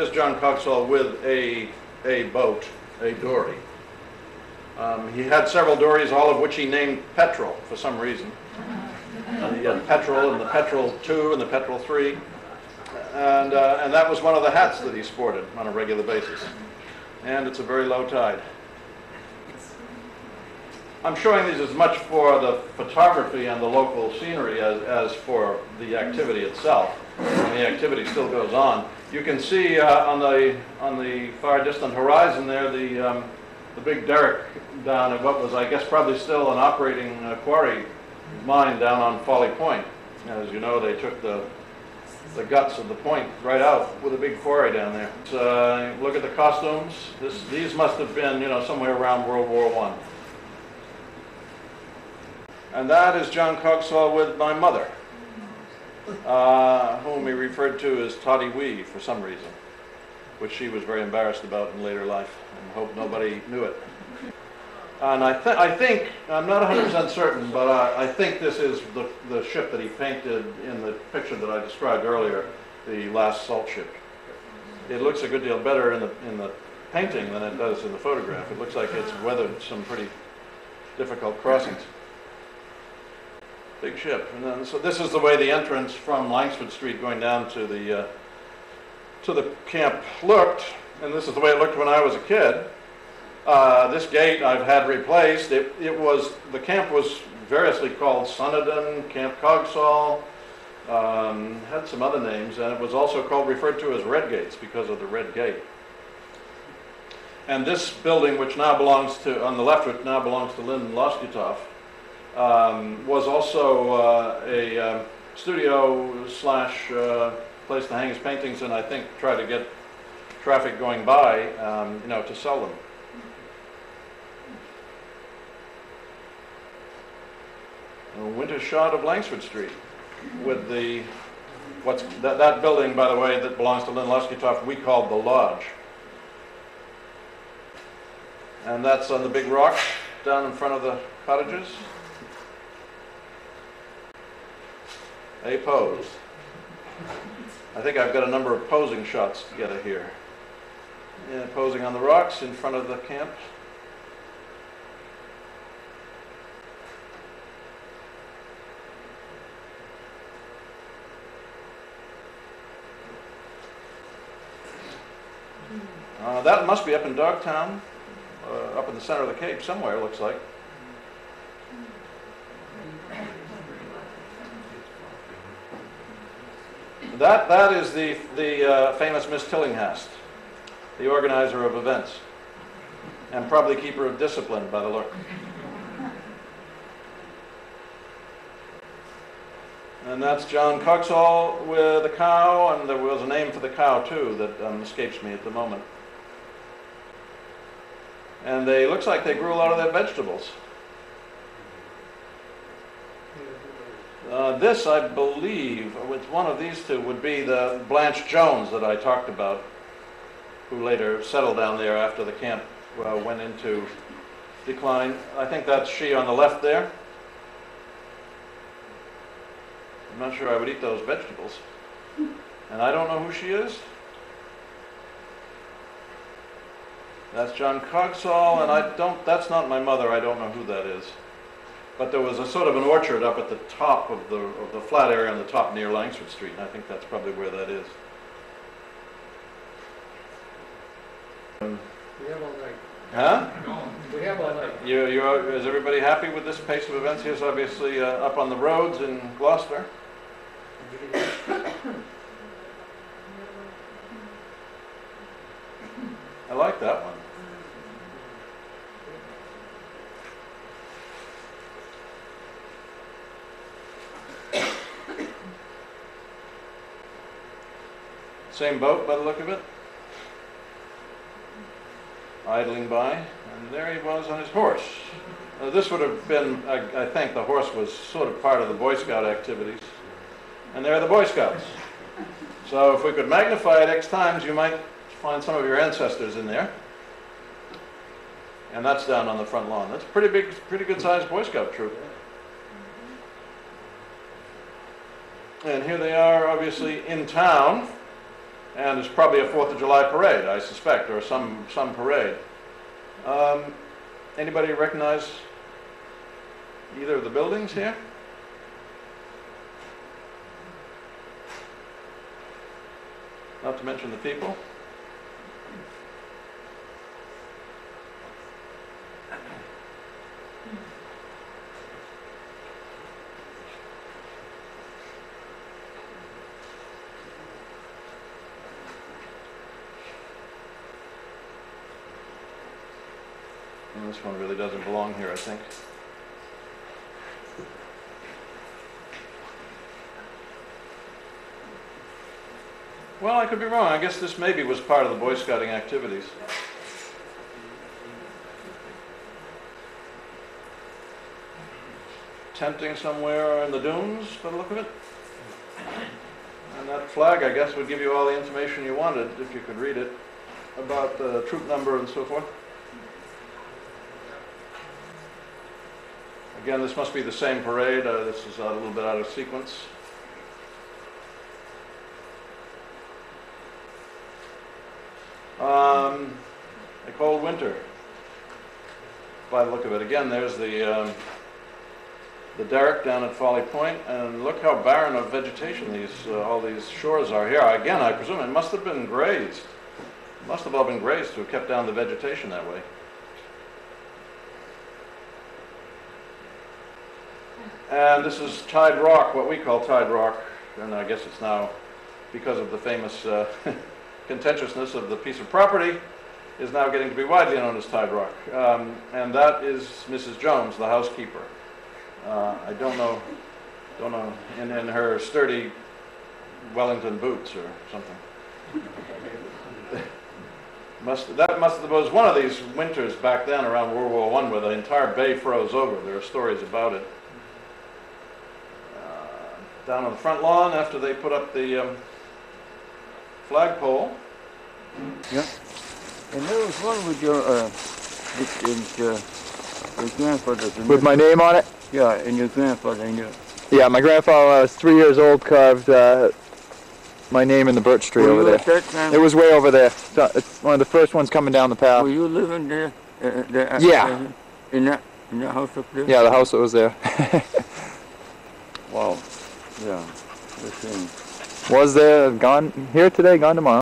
Here's John Coggeshall with a boat, a dory. He had several dories, all of which he named Petrel for some reason. He had Petrel and the Petrel 2 and the Petrel 3. And that was one of the hats that he sported on a regular basis. And it's a very low tide. I'm showing these as much for the photography and the local scenery as for the activity itself. And the activity still goes on. You can see on the far distant horizon there the big derrick down at what was, I guess, probably still an operating quarry mine down on Folly Point. As you know, they took the guts of the point right out with a big quarry down there. So, look at the costumes. These must have been, somewhere around World War I. And that is John Coggeshall with my mother, whom he referred to as Toddy Wee for some reason, which she was very embarrassed about in later life and hoped nobody knew it. And I think, I'm not 100% certain, but I think this is the ship that he painted in the picture that I described earlier, the last salt ship. It looks a good deal better in the painting than it does in the photograph. It looks like it's weathered some pretty difficult crossings. Big ship. And then, so this is the way the entrance from Langsford Street going down to the camp looked, and this is the way it looked when I was a kid. This gate I've had replaced. The camp was variously called Sunderden, Camp Coggeshall, had some other names, and it was also referred to as Red Gates because of the red gate. And this building, which now belongs to, on the left, which now belongs to Lynn Loskutov, was also a studio slash place to hang his paintings, and I think try to get traffic going by, to sell them. A winter shot of Langsford Street with that building, by the way, that belongs to Lynn Loskutov, we called the Lodge. And that's on the big rock down in front of the cottages. A pose. I think I've got a number of posing shots together here. Yeah, posing on the rocks in front of the camp. That must be up in Dogtown, up in the center of the Cape somewhere, it looks like. That is the famous Miss Tillinghast, the organizer of events, and probably keeper of discipline by the look. And that's John Coggeshall with a cow, and there was a name for the cow too that escapes me at the moment. And looks like they grew a lot of their vegetables. This, I believe, with one of these two, would be the Blanche Jones that I talked about, who later settled down there after the camp went into decline. I think that's she on the left there. I'm not sure I would eat those vegetables. And I don't know who she is. That's John Coggeshall, and that's not my mother, I don't know who that is. But there was a sort of an orchard up at the top of the flat area on the top near Langsford Street, and I think that's probably where that is. We have all night. Huh? We have all night. Is everybody happy with this pace of events? Here's obviously up on the roads in Gloucester. I like that one. Same boat by the look of it. Idling by, and there he was on his horse. This would have been, I think the horse was sort of part of the Boy Scout activities. And there are the Boy Scouts. So if we could magnify it X times, you might find some of your ancestors in there. And that's down on the front lawn. That's a pretty big, pretty good sized Boy Scout troop. And here they are, obviously, in town. And there's probably a 4th of July parade, I suspect, or some parade. Anybody recognize either of the buildings here? Not to mention the people. And this one really doesn't belong here, I think. Well, I could be wrong. I guess this maybe was part of the Boy Scouting activities. Tenting somewhere in the dunes, by the look of it. And that flag, I guess, would give you all the information you wanted, if you could read it, about the troop number and so forth. Again, this must be the same parade. This is a little bit out of sequence. A cold winter, by the look of it. Again, there's the derrick down at Folly Point, and look how barren of vegetation all these shores are here. Again, I presume it must have been grazed. It must have all been grazed to have kept down the vegetation that way. And this is Tide Rock, what we call Tide Rock, and I guess it's now, because of the famous contentiousness of the piece of property, is now getting to be widely known as Tide Rock. And that is Mrs. Jones, the housekeeper. I don't know, in her sturdy Wellington boots or something. That was one of these winters back then around World War I where the entire bay froze over. There are stories about it. Down on the front lawn after they put up the flagpole. Yeah. And there was one with your grandfather's. With my name on it? Yeah, and your grandfather in it. Yeah, my grandfather, when I was 3 years old, carved my name in the birch tree over there. At that time, It was way over there. It's one of the first ones coming down the path. were you living there? Yeah. In that house up there? Yeah, the house that was there. Wow. Yeah. The same. Was there, gone here today, gone tomorrow.